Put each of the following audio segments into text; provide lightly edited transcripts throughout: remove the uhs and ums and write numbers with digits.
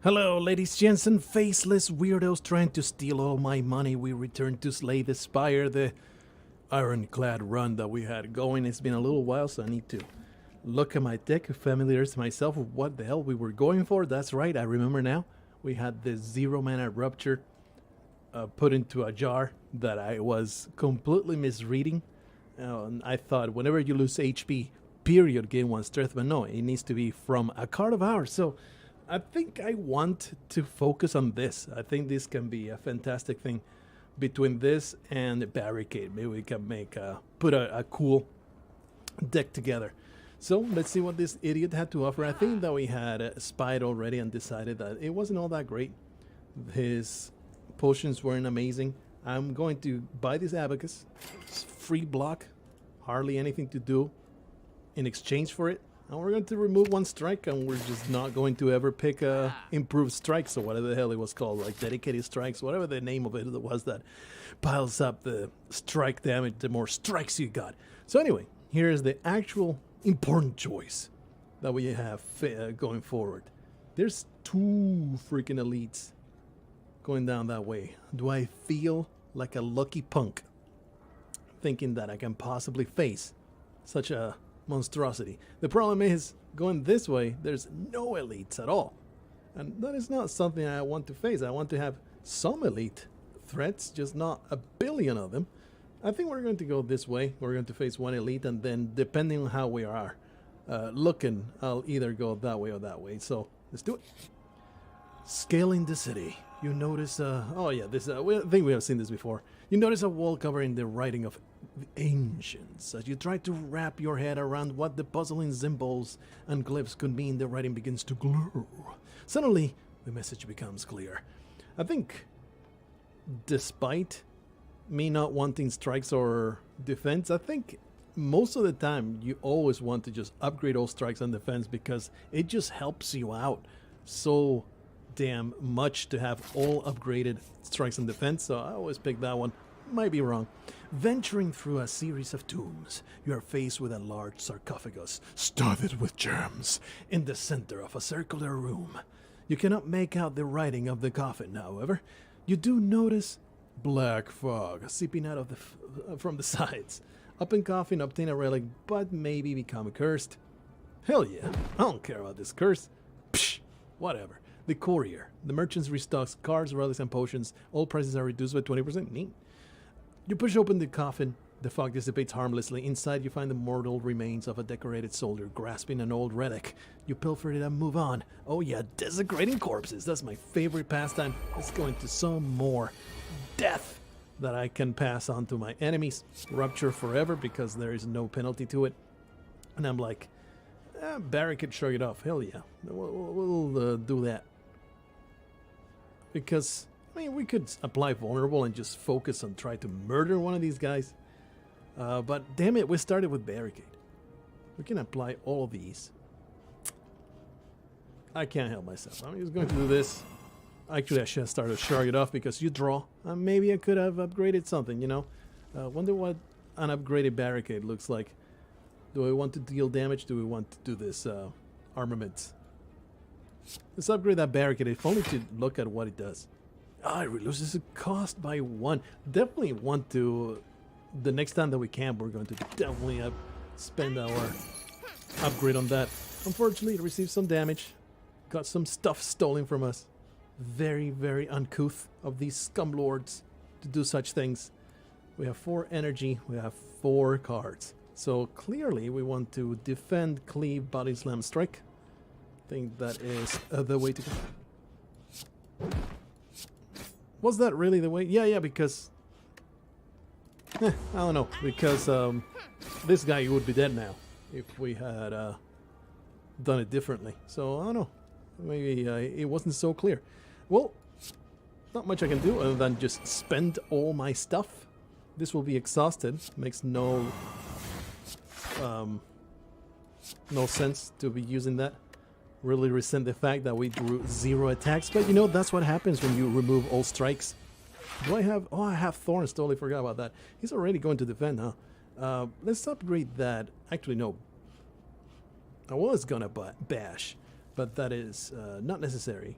Hello, ladies, gents, and faceless weirdos trying to steal all my money. We return to slay the Spire, the ironclad run that we had going. It's been a little while, so I need to look at my deck, familiarize myself with what the hell we were going for. That's right, I remember now. We had the 0-mana Rupture put into a jar that I was completely misreading. I thought whenever you lose HP, period, gain 1 strength, but no, it needs to be from a card of ours. So I think I want to focus on this. I think this can be a fantastic thing between this and Barricade. Maybe we can make put a cool deck together. So let's see what this idiot had to offer. I think that we had spied already and decided that it wasn't all that great. His potions weren't amazing. I'm going to buy this Abacus. It's free block, hardly anything to do in exchange for it. And we're going to remove 1 strike, and we're just not going to ever pick improved strikes, or whatever the hell it was called, like dedicated strikes, whatever the name of it was that piles up the strike damage the more strikes you got. So anyway, here's the actual important choice that we have going forward. There's 2 freaking elites going down that way. Do I feel like a lucky punk thinking that I can possibly face such a monstrosity? The problem is, going this way, there's no elites at all. And that is not something I want to face. I want to have some elite threats, just not a billion of them. I think we're going to go this way. We're going to face 1 elite, and then depending on how we are looking, I'll either go that way or that way. So let's do it. Scaling the city. You notice, oh yeah, this, I think we have seen this before. You notice a wall covering the writing of the ancients. As you try to wrap your head around what the puzzling symbols and glyphs could mean, the writing begins to glow. Suddenly, the message becomes clear. I think, despite me not wanting strikes or defense, I think most of the time you always want to just upgrade all strikes and defense because it just helps you out so damn much to have all upgraded strikes and defense, so I always pick that one. Might be wrong. Venturing through a series of tombs, you are faced with a large sarcophagus studded with gems in the center of a circular room. You cannot make out the writing of the coffin, however. You do notice black fog seeping out of from the sides. Open coffin, obtain a relic, but maybe become cursed. Hell yeah, I don't care about this curse. Psh, whatever. The courier. The merchants restocks cards, relics, and potions. All prices are reduced by 20%. Neat. You push open the coffin. The fog dissipates harmlessly. Inside, you find the mortal remains of a decorated soldier grasping an old relic. You pilfer it and move on. Oh yeah, desecrating corpses. That's my favorite pastime. Let's go into some more death that I can pass on to my enemies. Rupture forever because there is no penalty to it. And I'm like, Barricade, shrug it off. Hell yeah. We'll do that. Because, I mean, we could apply Vulnerable and just focus on trying to murder one of these guys. But damn it, we started with Barricade. We can apply all of these. I can't help myself. I'm just going to do this. Actually, I should have started Shrug it off because you draw. Maybe I could have upgraded something, you know. Wonder what an upgraded Barricade looks like. Do I want to deal damage? Do we want to do this armament? Let's upgrade that Barricade, if only to look at what it does. Ah, it reduces the cost by 1. Definitely want to, the next time that we camp, we're going to definitely spend our upgrade on that. Unfortunately, it received some damage. Got some stuff stolen from us. Very, very uncouth of these scumlords to do such things. We have 4 energy, we have 4 cards. So clearly we want to defend, cleave, body slam, strike. I think that is the way to go. Was that really the way? Yeah, because I don't know, because this guy would be dead now if we had done it differently. So I don't know, maybe it wasn't so clear. Well, not much I can do other than just spend all my stuff. This will be exhausted. Makes no sense to be using that. Really resent the fact that we drew 0 attacks, but you know, that's what happens when you remove all strikes. Do I have... Oh, I have Thorns, totally forgot about that. He's already going to defend, huh? Let's upgrade that. Actually, no. I was gonna bash, but that is not necessary.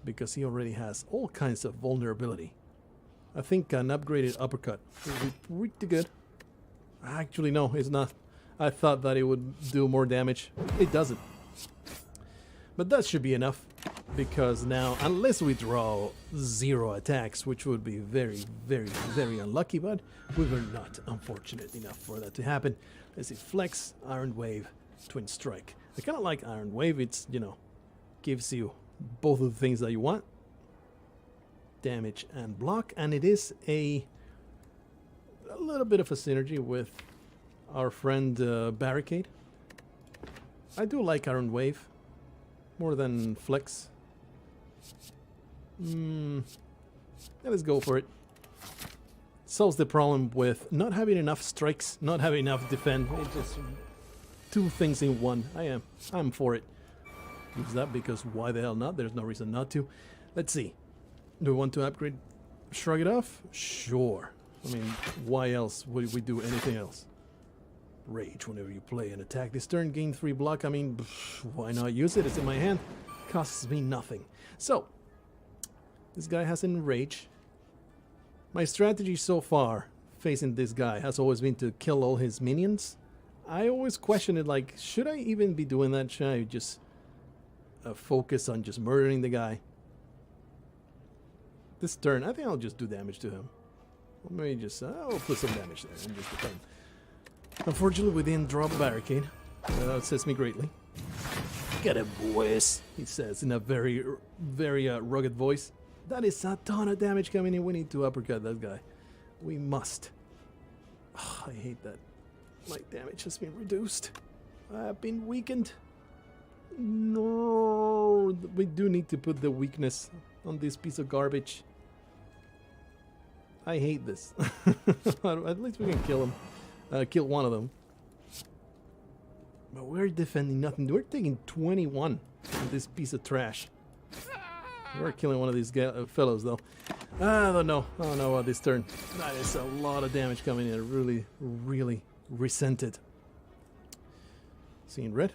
because he already has all kinds of vulnerability. I think an upgraded uppercut would be pretty good. Actually, no, it's not. I thought that it would do more damage. It doesn't. But that should be enough, because now, unless we draw 0 attacks, which would be very, very, very unlucky, but we were not unfortunate enough for that to happen. Let's see, Flex, Iron Wave, Twin Strike. I kind of like Iron Wave. It's, you know, gives you both of the things that you want. Damage and block, and it is a little bit of a synergy with our friend Barricade. I do like Iron Wave more than Flex. Let's go for it. Solves the problem with not having enough strikes, not having enough defend. It's just 2 things in one. I'm for it. Use that because why the hell not? There's no reason not to. Let's see. Do we want to upgrade Shrug It Off? Sure. I mean, why else would we do anything else? Rage whenever you play an attack this turn, gain 3 block. I mean, why not use it? It's in my hand. Costs me nothing. So, this guy has Enrage. My strategy so far facing this guy has always been to kill all his minions. I always question it, like, should I even be doing that? Should I just focus on just murdering the guy? This turn, I think I'll just do damage to him. Or maybe just, I'll put some damage there and just defend. Unfortunately, we didn't drop a barricade. That upsets me greatly. Get it, boys, he says in a very, very rugged voice. That is a ton of damage coming in. We need to uppercut that guy. We must. Oh, I hate that. My damage has been reduced. I have been weakened. No, we do need to put the weakness on this piece of garbage. I hate this. At least we can kill him. Kill one of them. But we're defending nothing. We're taking 21 on this piece of trash. We're killing one of these fellows, though. I don't know. I don't know about this turn. That is a lot of damage coming in. Really, really resent it. Seeing red.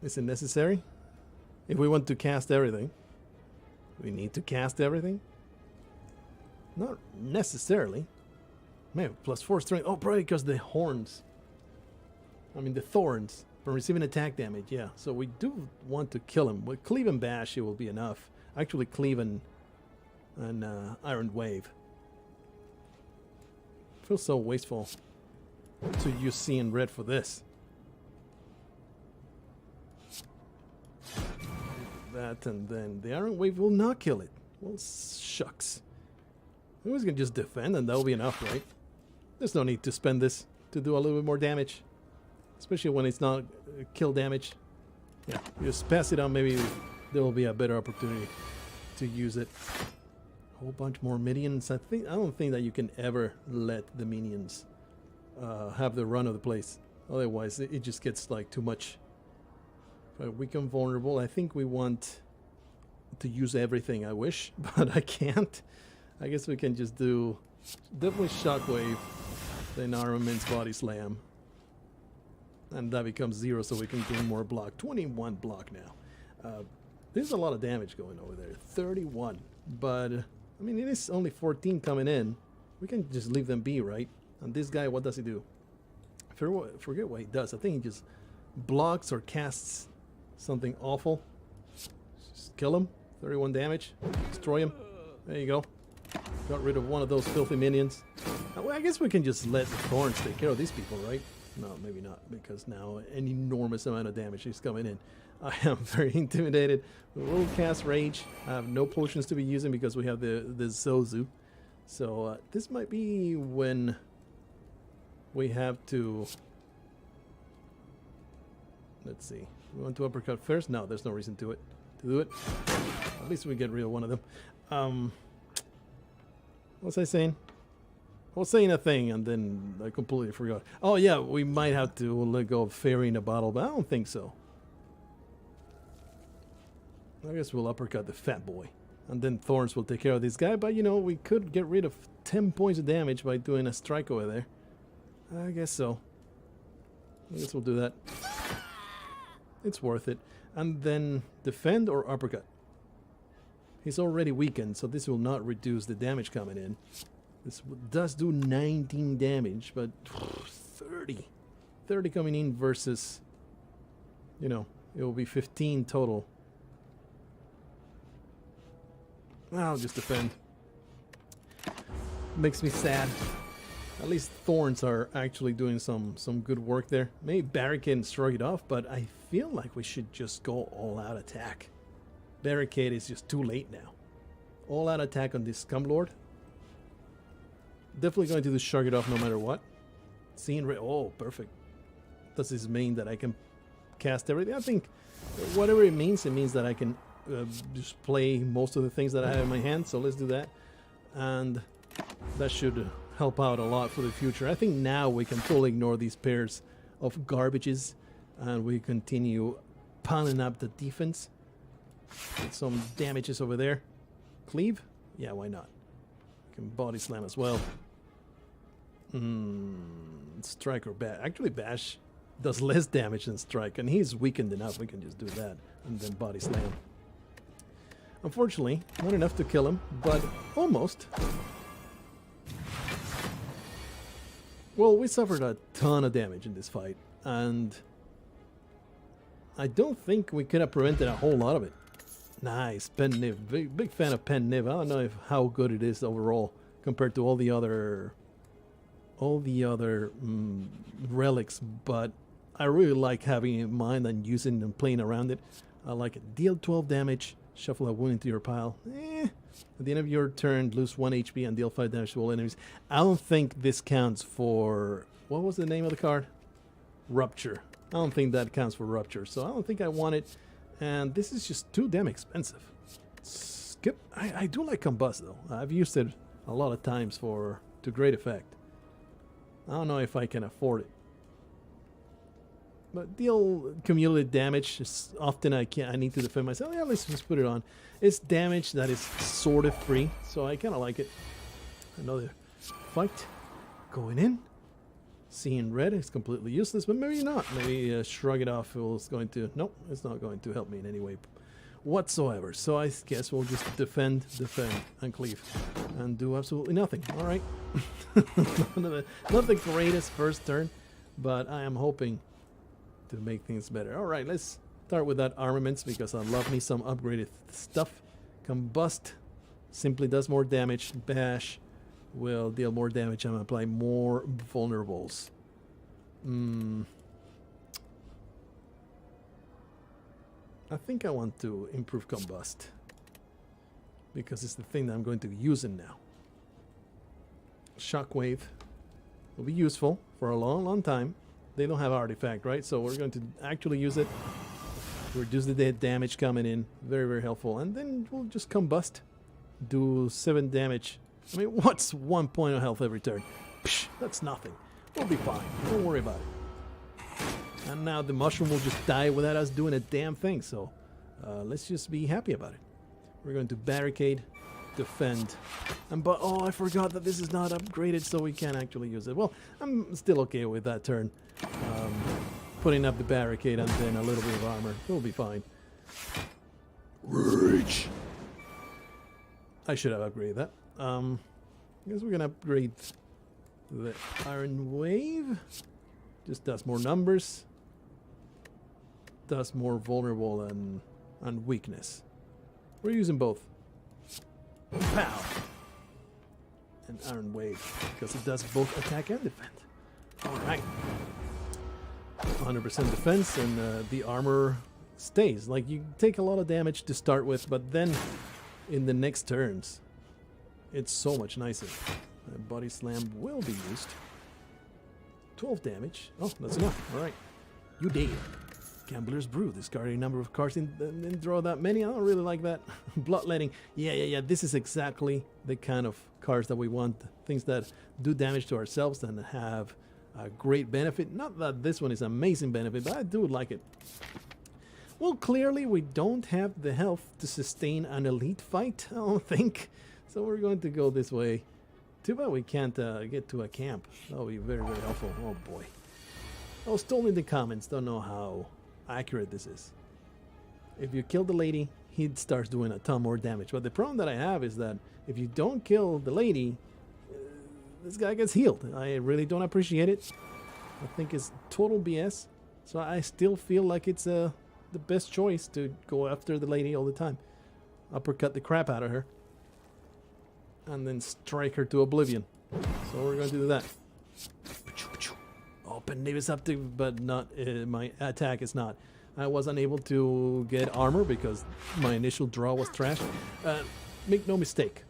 Is it necessary? If we want to cast everything, we need to cast everything? Not necessarily. Maybe +4 strength. Oh, probably because the horns. I mean, the thorns from receiving attack damage. Yeah, so we do want to kill him. With Cleave and Bash, it will be enough. Actually, Cleave and Iron Wave. Feels so wasteful to use Seeing Red for this. That, and then the Iron Wave will not kill it. Well, shucks. We was gonna just defend, and that'll be enough, right? There's no need to spend this to do a little bit more damage, especially when it's not kill damage. Yeah, just pass it on. Maybe there will be a better opportunity to use it. A whole bunch more minions. I don't think that you can ever let the minions have the run of the place. Otherwise, it just gets like too much. Weaken vulnerable. I think we want to use everything. I wish, but I can't. I guess we can just do definitely Shockwave, then Armaments Body Slam, and that becomes 0, so we can gain more block. 21 block now. There's a lot of damage going over there. 31, but I mean, it is only 14 coming in. We can just leave them be, right? And this guy, what does he do? I forget what he does. I think he just blocks or casts something awful. Just kill him. 31 damage. Destroy him. There you go. Got rid of one of those filthy minions. Well, I guess we can just let the Thorns take care of these people, right? No, maybe not, because now an enormous amount of damage is coming in. I am very intimidated. We'll cast Rage. I have no potions to be using because we have the Zozu. So this might be when we have to... Let's see. We want to uppercut first? No, there's no reason to do it. At least we get rid of one of them. What was I saying? I was saying a thing and then I completely forgot. Oh yeah, we might have to let go of Fairy in a bottle, but I don't think so. I guess we'll uppercut the fat boy. And then Thorns will take care of this guy, but you know, we could get rid of 10 points of damage by doing a strike over there. I guess so. I guess we'll do that. It's worth it. And then defend or uppercut? He's already weakened, so this will not reduce the damage coming in. This does do 19 damage, but 30. 30 coming in versus, you know, it will be 15 total. I'll just defend. Makes me sad. At least Thorns are actually doing some good work there. Maybe Barricade and Shrug it off, but I feel like we should just go all-out attack. Barricade is just too late now. All-out attack on this Scumlord. Definitely going to do Shrug it off no matter what. Seeing red. Oh, perfect. Does this mean that I can cast everything? I think whatever it means that I can just play most of the things that I have in my hand. So let's do that. And that should help out a lot for the future. I think now we can totally ignore these pairs of garbages and we continue piling up the defense. Get some damages over there. Cleave? Yeah, why not? Can body slam as well. Strike or bash. Actually, bash does less damage than strike, and he's weakened enough. We can just do that and then body slam. Unfortunately, not enough to kill him, but almost. Well, we suffered a ton of damage in this fight, and I don't think we could have prevented a whole lot of it. Nice, Pen Niv. Big fan of Pen Niv. I don't know how good it is overall compared to all the other relics, but I really like having it in mind and using and playing around it. I like it. Deal 12 damage, shuffle a wound into your pile. At the end of your turn, lose 1 HP and deal 5 damage to all enemies. I don't think this counts for... What was the name of the card? Rupture. I don't think that counts for Rupture, so I don't think I want it. And this is just too damn expensive. Skip. I do like Combust, though. I've used it a lot of times to great effect. I don't know if I can afford it. But deal cumulative damage is often I need to defend myself. Yeah, let's just put it on. It's damage that is sort of free, so I kind of like it. Another fight going in. Seeing red is completely useless, but maybe not. Maybe Shrug it off is going to... Nope, it's not going to help me in any way whatsoever. So I guess we'll just defend, and cleave. And do absolutely nothing. Alright. Not the greatest first turn, but I am hoping to make things better. Alright, let's start with that armaments because I love me some upgraded stuff. Combust simply does more damage. Bash will deal more damage and apply more vulnerables. I think I want to improve Combust because it's the thing that I'm going to be using now. Shockwave will be useful for a long time. They don't have artifact, right? So we're going to actually use it. Reduce the dead damage coming in. Very, very helpful. And then we'll just Combust. Do 7 damage. I mean, what's 1 point of health every turn? Psh, that's nothing. We'll be fine. Don't worry about it. And now the mushroom will just die without us doing a damn thing. So let's just be happy about it. We're going to barricade, defend. But oh, I forgot that this is not upgraded, so we can't actually use it. Well, I'm still okay with that turn. Putting up the barricade and then a little bit of armor. We'll be fine. Rage. I should have upgraded that. I guess we're gonna upgrade the Iron Wave. Just does more numbers. Does more vulnerable and weakness. We're using both. Pow! And Iron Wave. Because it does both attack and defend. Alright. 100% defense and the armor stays. Like you take a lot of damage to start with, but then in the next turns it's so much nicer. Body slam will be used. 12 damage. Oh, that's enough. Alright. You dead. Gambler's Brew. Discarding a number of cards and then draw that many. I don't really like that. Bloodletting. Yeah. This is exactly the kind of cards that we want. Things that do damage to ourselves and have a great benefit. Not that this one is amazing benefit, but I do like it. Well, clearly we don't have the health to sustain an elite fight, I don't think. So we're going to go this way. Too bad we can't get to a camp. That would be very, very helpful. Oh boy. I was told in the comments, don't know how accurate this is. If you kill the lady, he starts doing a ton more damage. But the problem that I have is that if you don't kill the lady, this guy gets healed. I really don't appreciate it. I think it's total BS. So I still feel like it's the best choice to go after the lady all the time. Uppercut the crap out of her. And then strike her to oblivion. So we're going to do that. Open Nave is up to, but not my attack is not. I was unable to get armor because my initial draw was trash. Make no mistake,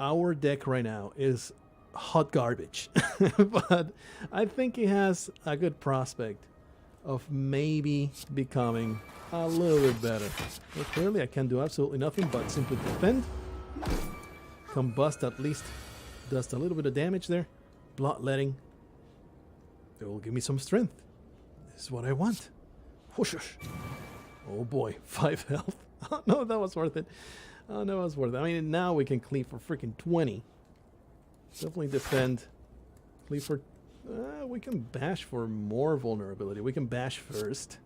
our deck right now is hot garbage. But I think it has a good prospect of maybe becoming a little bit better. Well, clearly I can do absolutely nothing but simply defend. Combust at least does a little bit of damage there. Bloodletting. It will give me some strength. This is what I want. Whoosh. Oh boy, 5 health. Oh no, that was worth it. Oh no, that was worth it. I mean, now we can cleave for freaking 20. Definitely defend. Cleave for... we can bash for more vulnerability. We can bash first.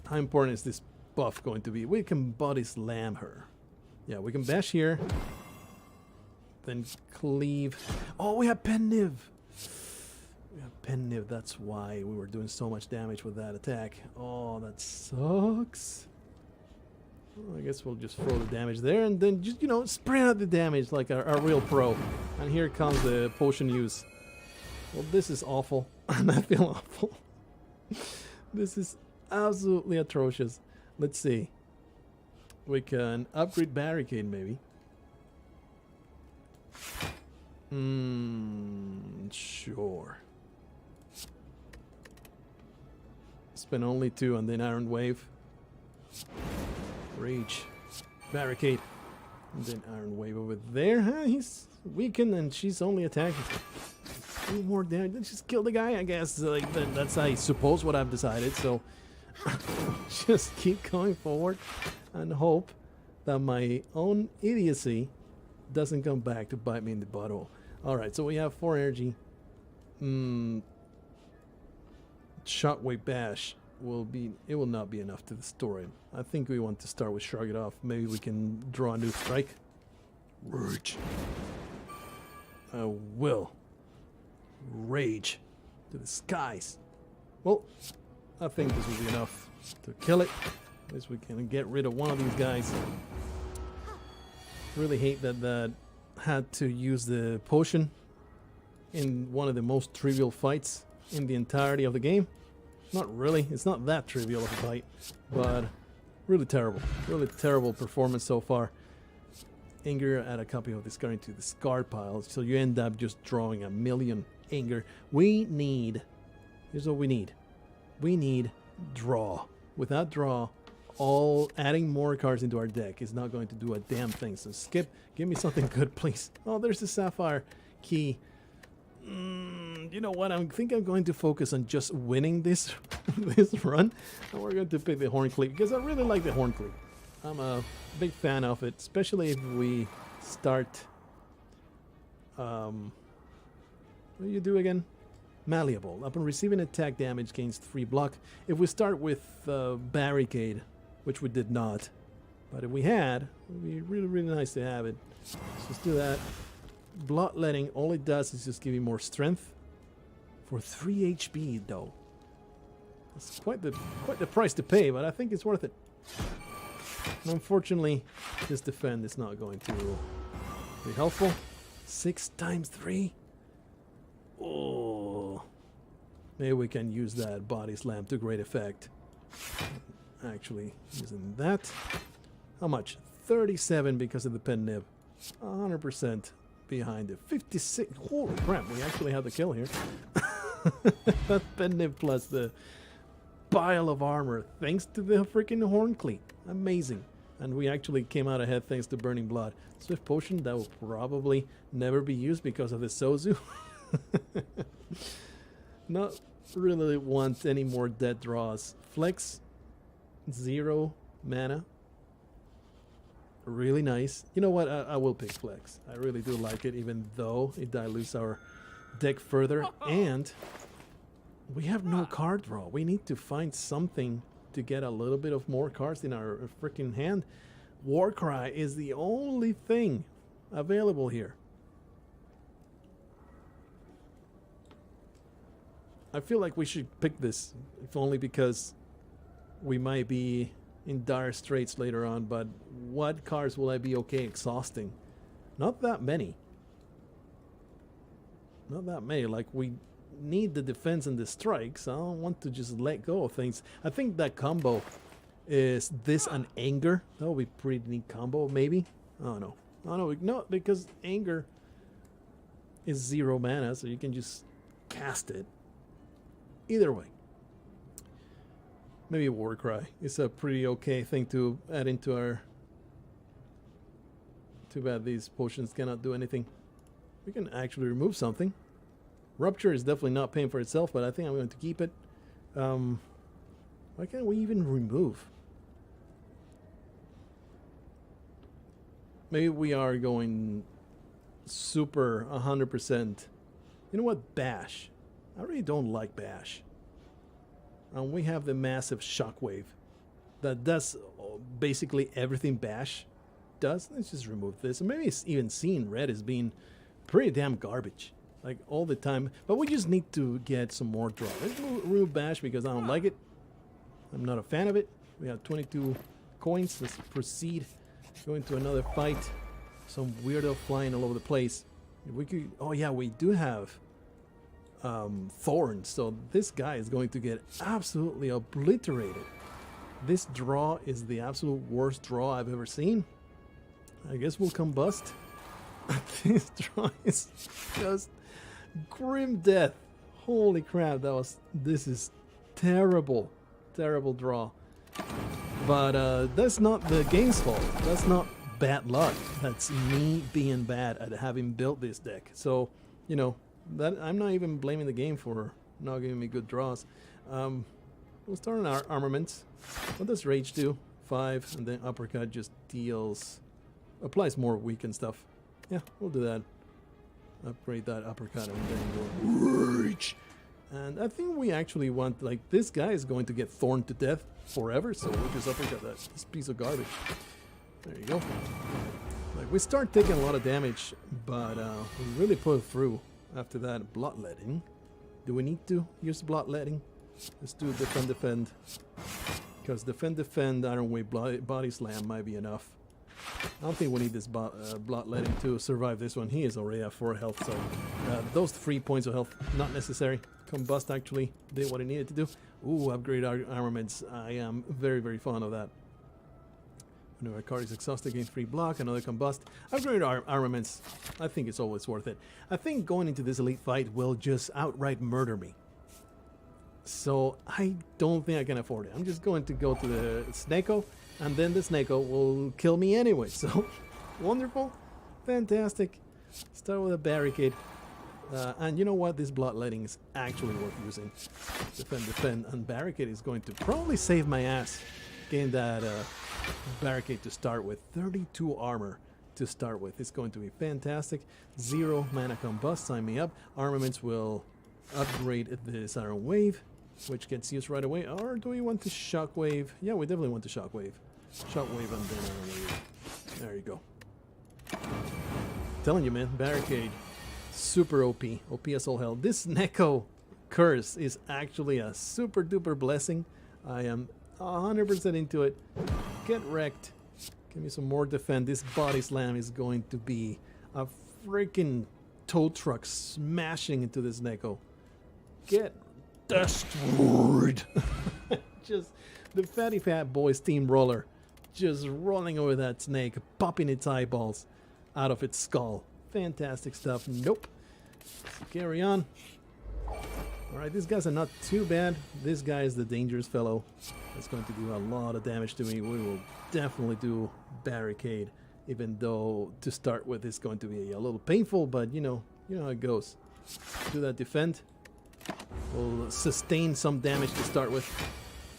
How important is this buff going to be? We can body slam her. Yeah, we can bash here. Then cleave. Oh, we have Pen Niv. We have Pen Niv. That's why we were doing so much damage with that attack. Oh, that sucks. Well, I guess we'll just throw the damage there and then just, you know, spread out the damage like a real pro. And here comes the potion use. Well, this is awful. And I feel awful. This is absolutely atrocious. Let's see. We can upgrade Barricade, maybe. Sure. Spend only 2 and then Iron Wave. Rage. Barricade. And then Iron Wave over there. Huh? He's weakened and she's only attacking. 2 more damage. Then just kill the guy, I guess. Like that's, I suppose, what I've decided. So just keep going forward and hope that my own idiocy doesn't come back to bite me in the butthole. Alright, so we have 4 energy. Shockwave Bash will not be enough to destroy him. I think we want to start with Shrug It Off. Maybe we can draw a new strike. Rage. Will. Rage to the skies. Well, I think this will be enough to kill it. At least we can get rid of one of these guys. Really hate that had to use the potion in one of the most trivial fights in the entirety of the game. Not really, it's not that trivial of a fight, but really terrible performance so far. Anger, add a copy of discarding to the discard pile, so you end up just drawing 1,000,000 anger. Here's what we need draw. Without draw, adding more cards into our deck is not going to do a damn thing. So skip, give me something good, please. Oh, there's the Sapphire Key. You know what? I think I'm going to focus on just winning this this run, and we're going to pick the Horn Cleave because I really like the Horn Cleave. I'm a big fan of it, especially if we start. What do you do again? Malleable. Upon receiving attack damage, gains 3 block. If we start with Barricade, which we did not, but if we had, it would be really nice to have it. So let's do that. Bloodletting, all it does is just give you more strength for 3 HP though. It's quite the price to pay, but I think it's worth it. And unfortunately, this defend is not going to be helpful. 6 times 3. Oh, maybe we can use that body slam to great effect. Actually, using that. How much? 37 because of the pen nib. 100% behind it. 56. Holy crap! We actually have the kill here. That pen nib plus the pile of armor, thanks to the freaking horn cleat. Amazing. And we actually came out ahead thanks to Burning Blood. Swift Potion, that will probably never be used because of the Sozu. Not really want any more dead draws. Flex, 0 mana. Really nice. You know what? I will pick Flex. I really do like it, even though it dilutes our deck further. And we have no card draw. We need to find something to get a little bit of more cards in our freaking hand. Warcry is the only thing available here. I feel like we should pick this, if only because we might be in dire straits later on, but what cards will I be okay exhausting? Not that many. Not that many. Like, we need the defense and the strikes. I don't want to just let go of things. I think that combo is this and anger. That would be pretty neat combo, maybe. I don't know. I don't know. No, because anger is 0 mana, so you can just cast it. Either way. Maybe Warcry. It's a pretty okay thing to add into our... Too bad these potions cannot do anything. We can actually remove something. Rupture is definitely not paying for itself, but I think I'm going to keep it. Why can't we even remove? Maybe we are going super 100%. You know what? Bash. I really don't like Bash. And we have the massive Shockwave that does basically everything Bash does. Let's just remove this. And maybe it's even seen red as being pretty damn garbage. Like all the time. But we just need to get some more draw. Let's remove Bash because I don't like it. I'm not a fan of it. We have 22 coins. Let's proceed. Go into another fight. Some weirdo flying all over the place. If we could... Oh yeah, we do have Thorns. So this guy is going to get absolutely obliterated. This draw is the absolute worst draw I've ever seen. I guess we'll combust. This draw is just grim death. Holy crap, this is terrible. Terrible draw. But that's not the game's fault. That's not bad luck. That's me being bad at having built this deck. So, you know, that I'm not even blaming the game for not giving me good draws. We'll start on our armaments. What does Rage do? 5, and then Uppercut just deals... applies more weaken stuff. Yeah, we'll do that. Upgrade that Uppercut and then we'll Rage! And I think we actually want, like, this guy is going to get thorned to death forever, so we'll just Uppercut this piece of garbage. There you go. Like, we start taking a lot of damage, but we really pull through after that. Bloodletting. Do we need to use bloodletting? Let's do defend. Because defend, Iron Wave, Body Slam might be enough. I don't think we need this bloodletting to survive this one. He is already at 4 health, so those 3 points of health, not necessary. Combust actually did what it needed to do. Ooh, upgrade our armaments. I am very, very fond of that. Whenever a card is exhausted, gain 3 block, another combust. Upgrade our armaments. I think it's always worth it. I think going into this elite fight will just outright murder me. So I don't think I can afford it. I'm just going to go to the Snako, and then the Snako will kill me anyway. So, wonderful. Fantastic. Start with a barricade. And you know what? This bloodletting is actually worth using. Defend. And barricade is going to probably save my ass. Gain that barricade to start with. 32 armor to start with. It's going to be fantastic. 0 mana combust. Sign me up. Armaments will upgrade this Iron Wave, which gets used right away. Or do we want to Shockwave? Yeah, we definitely want to Shockwave. Shockwave and then Iron Wave. There you go. Telling you, man, barricade. Super OP. OP as all hell. This Neko curse is actually a super duper blessing. I am 100% into it. Get wrecked. Give me some more defend. This body slam is going to be a freaking tow truck smashing into this Neko. Get destroyed. Just the fatty fat boy steamroller just rolling over that snake, popping its eyeballs out of its skull. Fantastic stuff. Nope. So carry on. Alright, these guys are not too bad. This guy is the dangerous fellow. That's going to do a lot of damage to me. We will definitely do barricade, even though to start with it's going to be a little painful, but you know how it goes. Do that defend. We'll sustain some damage to start with.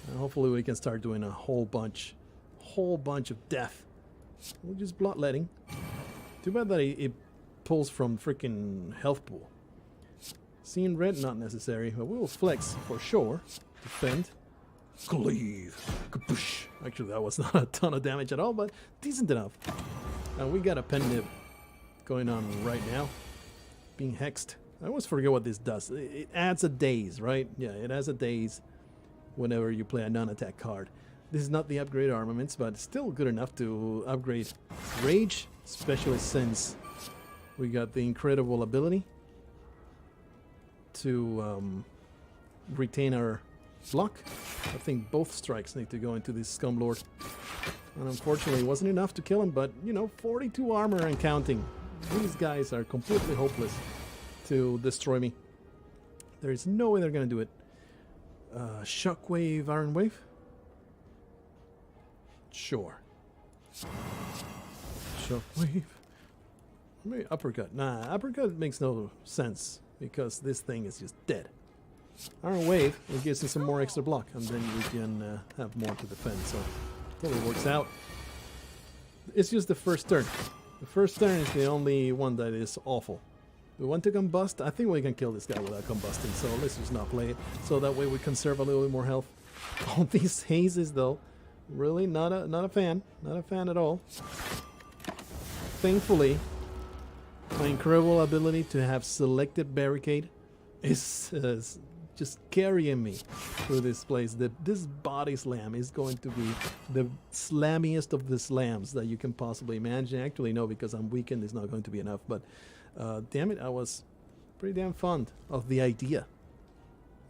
And hopefully we can start doing a whole bunch of death. We'll just bloodletting. Too bad that it pulls from freaking health pool. Seeing red, not necessary, but we will flex for sure. Defend. Cleave. Kapoosh. Actually, that was not a ton of damage at all, but decent enough. And we got a pen nib going on right now. Being hexed. I always forget what this does. It adds a daze, right? Yeah, it adds a daze whenever you play a non-attack card. This is not the upgrade armaments, but still good enough to upgrade Rage, especially since we got the incredible ability to retain our block. I think both strikes need to go into this Scumlord. And unfortunately, it wasn't enough to kill him, but, you know, 42 armor and counting. These guys are completely hopeless to destroy me. There is no way they're going to do it. Shockwave, Iron Wave? Sure. Shockwave. Maybe uppercut. Nah, uppercut makes no sense because this thing is just dead. Iron Wave, it gives us some more extra block, and then we can have more to defend, so it totally works out. It's just the first turn. The first turn is the only one that is awful. We want to combust. I think we can kill this guy without combusting, so let's just not play it. So that way we conserve a little bit more health. All these hazes, though, really not a fan. Not a fan at all. Thankfully, my incredible ability to have selected barricade is just carrying me through this place. This body slam is going to be the slammiest of the slams that you can possibly imagine. Actually, no, because I'm weakened, it's not going to be enough. But damn it, I was pretty damn fond of the idea.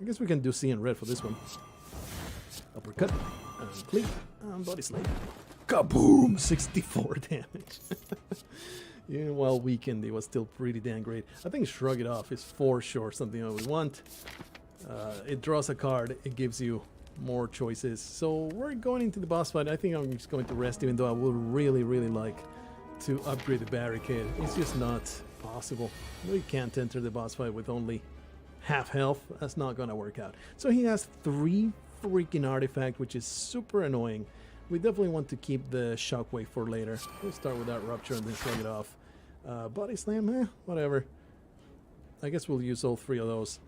I guess we can do C and red for this one. Uppercut, and clean, and body slam. Kaboom! 64 damage. Even while weakened, it was still pretty damn great. I think Shrug It Off is for sure something that we want. It draws a card, it gives you more choices. So we're going into the boss fight. I think I'm just going to rest, even though I would really, really like to upgrade the barricade. It's just not possible. We can't enter the boss fight with only half health. That's not gonna work out. So he has 3 freaking artifacts, which is super annoying. We definitely want to keep the Shockwave for later. We'll start with that Rupture and then Shrug It Off. Body Slam, whatever. I guess we'll use all 3 of those.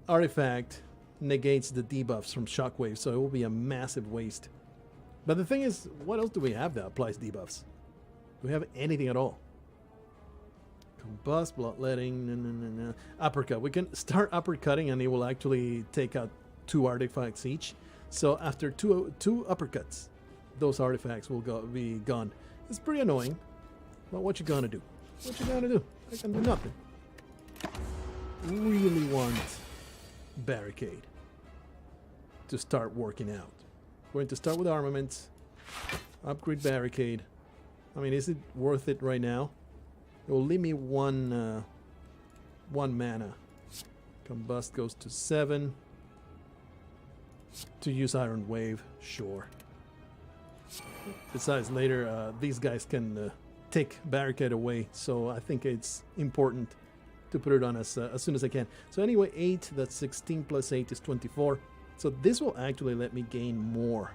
Artifact negates the debuffs from Shockwave, so it will be a massive waste. But the thing is, what else do we have that applies debuffs? Do we have anything at all? Combust, Bloodletting, Uppercut. We can start uppercutting and it will actually take out 2 artifacts each. So after two uppercuts, those artifacts will be gone. It's pretty annoying, but what you gonna do? What you gonna do? I can do nothing. Really want barricade to start working out. Going to start with armaments, upgrade barricade. I mean, is it worth it right now? It will leave me one mana. Combust goes to 7. To use Iron Wave, sure. Besides, later these guys can take barricade away, so I think it's important to put it on as soon as I can. So anyway, 8, that's 16 plus 8 is 24. So this will actually let me gain more.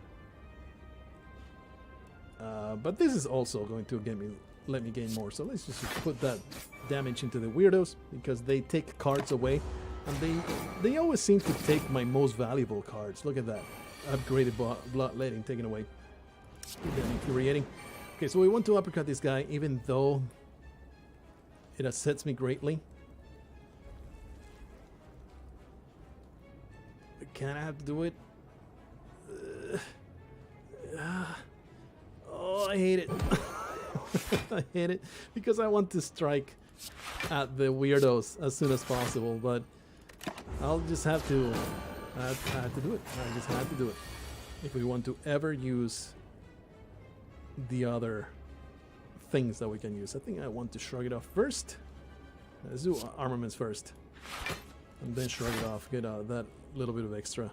But this is also going to let me gain more. So let's just put that damage into the weirdos, because they take cards away. And they always seem to take my most valuable cards. Look at that. Upgraded Bloodletting taken away. Damn infuriating. Okay, so we want to uppercut this guy, even though it upsets me greatly. Can I have to do it? Oh, I hate it. I hate it because I want to strike at the weirdos as soon as possible, but I'll just have to I have to do it. I just have to do it. If we want to ever use the other things that we can use. I think I want to Shrug It Off first. Let's do armaments first. And then Shrug It Off, get that little bit of extra.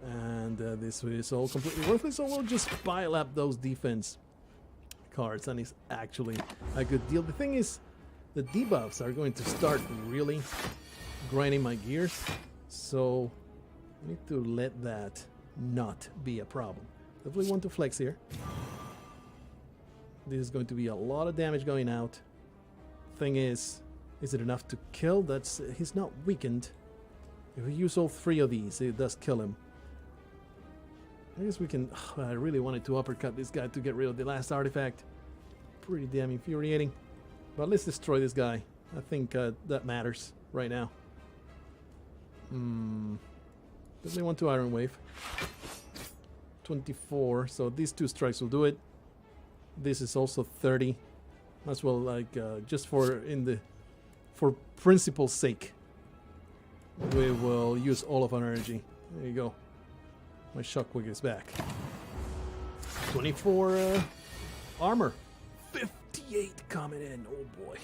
And this is all completely worthless, so we'll just pile up those defense cards, and it's actually a good deal. The thing is, the debuffs are going to start really grinding my gears, so I need to let that not be a problem. Definitely want to flex here. This is going to be a lot of damage going out. Thing is it enough to kill? He's not weakened. If we use all 3 of these, it does kill him. I guess we can... I really wanted to uppercut this guy to get rid of the last artifact. Pretty damn infuriating. But let's destroy this guy. I think that matters right now. Does they want to Iron Wave? 24, so these 2 strikes will do it. This is also 30. As well, like, just for principle's sake, we will use all of our energy. There you go. My shockwave is back. 24 armor. 58 coming in. Oh boy.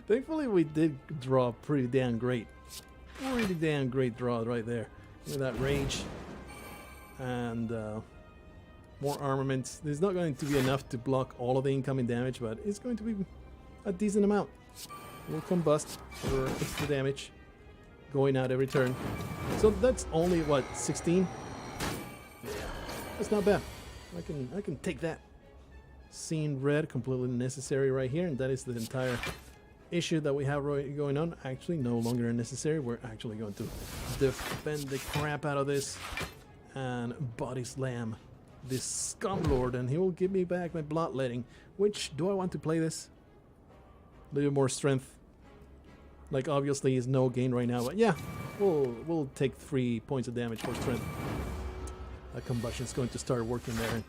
Thankfully, we did draw pretty damn great. Pretty damn great draw right there. Look at that rage. And more armaments. There's not going to be enough to block all of the incoming damage, but it's going to be a decent amount. We'll combust for extra damage going out every turn. So that's only what, 16? Yeah, that's not bad. I can take that. Seeing red, completely necessary right here, and that is the entire issue that we have going on. Actually, no longer necessary. We're actually going to defend the crap out of this and body slam this scum lord, and he will give me back my bloodletting. Which, do I want to play this? A little more strength. Like, obviously is no gain right now, but yeah, we'll take 3 points of damage for strength. That combustion is going to start working there, and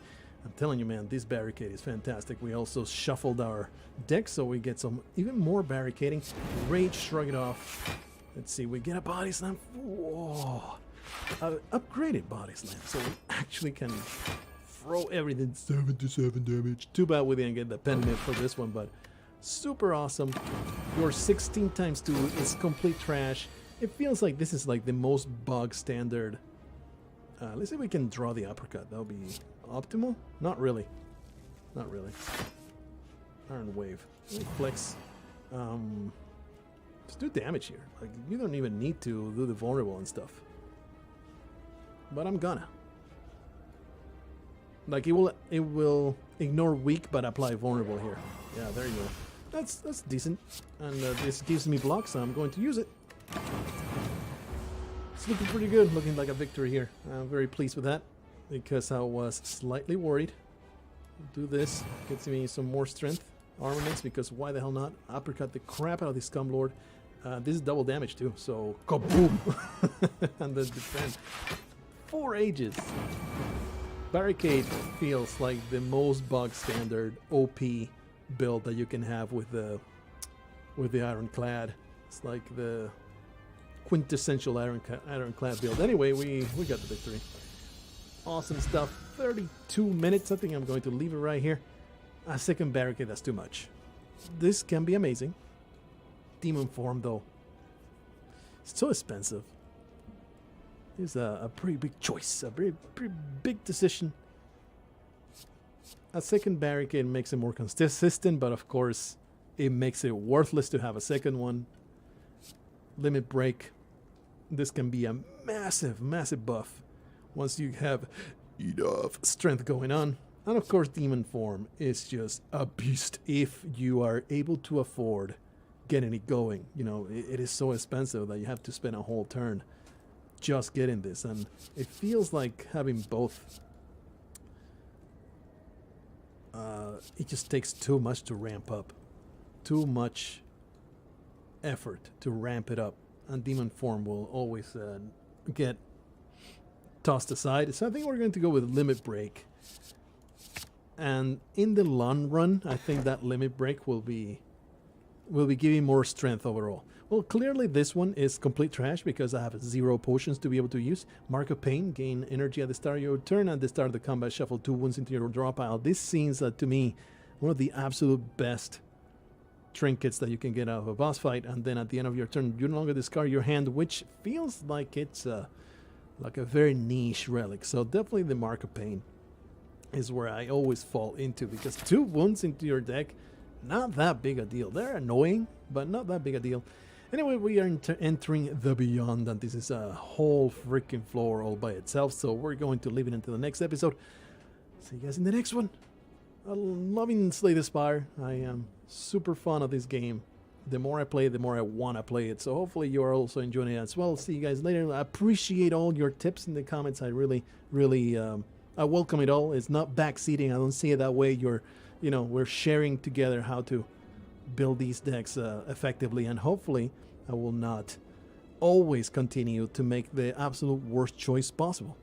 I'm telling you, man, this barricade is fantastic. We also shuffled our deck so we get some even more barricading. Rage, shrug it off. Let's see, we get a body slam. Whoa, upgraded body slam, so we actually can throw everything. 77 damage. Too bad we didn't get the pen for this one, but super awesome. Your 16 times 2 is complete trash. It feels like this is like the most bug standard. Let's see if we can draw the uppercut. That'll be optimal? Not really. Not really. Iron Wave. Flex. Just do damage here. Like, you don't even need to do the vulnerable and stuff. But I'm gonna. Like, it will ignore weak but apply vulnerable here. Yeah, there you go. That's decent. And this gives me blocks, so I'm going to use it. It's looking pretty good, looking like a victory here. I'm very pleased with that, because I was slightly worried. Do this, gets me some more strength, armaments, because why the hell not? Uppercut the crap out of this scum lord. This is double damage too, so kaboom! And then defend. 4 ages. Barricade feels like the most bug standard OP build that you can have with the ironclad. It's like the quintessential ironclad build. Anyway, we got the victory. Awesome stuff. 32 minutes. I think I'm going to leave it right here. A second barricade, that's too much. This can be amazing. Demon form, though. It's so expensive. It's a pretty big choice. A pretty big decision. A second barricade makes it more consistent, but of course, it makes it worthless to have a second one. Limit break. This can be a massive, massive buff once you have enough strength going on. And of course, demon form is just a beast if you are able to afford getting it going. You know, it is so expensive that you have to spend a whole turn just getting this, and it feels like having both. It just takes too much to ramp up, too much effort to ramp it up, and demon form will always get tossed aside. So I think we're going to go with limit break, and in the long run, I think that limit break will be giving more strength overall. Well, clearly this one is complete trash because I have 0 potions to be able to use. Mark of Pain, gain energy at the start of your turn. At the start of the combat, shuffle 2 wounds into your draw pile. This seems to me one of the absolute best trinkets that you can get out of a boss fight. And then at the end of your turn, you no longer discard your hand, which feels like it's like a very niche relic. So definitely the Mark of Pain is where I always fall into, because 2 wounds into your deck, not that big a deal. They're annoying, but not that big a deal. Anyway, we are entering the beyond, and this is a whole freaking floor all by itself, so we're going to leave it until the next episode. See you guys in the next one. I'm loving Slay the Spire. I am super fond of this game. the more I play it, the more I want to play it. So hopefully you're also enjoying it as well. See you guys later. I appreciate all your tips in the comments. I really, really, I welcome it all. It's not backseating. I don't see it that way. We're sharing together how to build these decks effectively, and hopefully I will not always continue to make the absolute worst choice possible.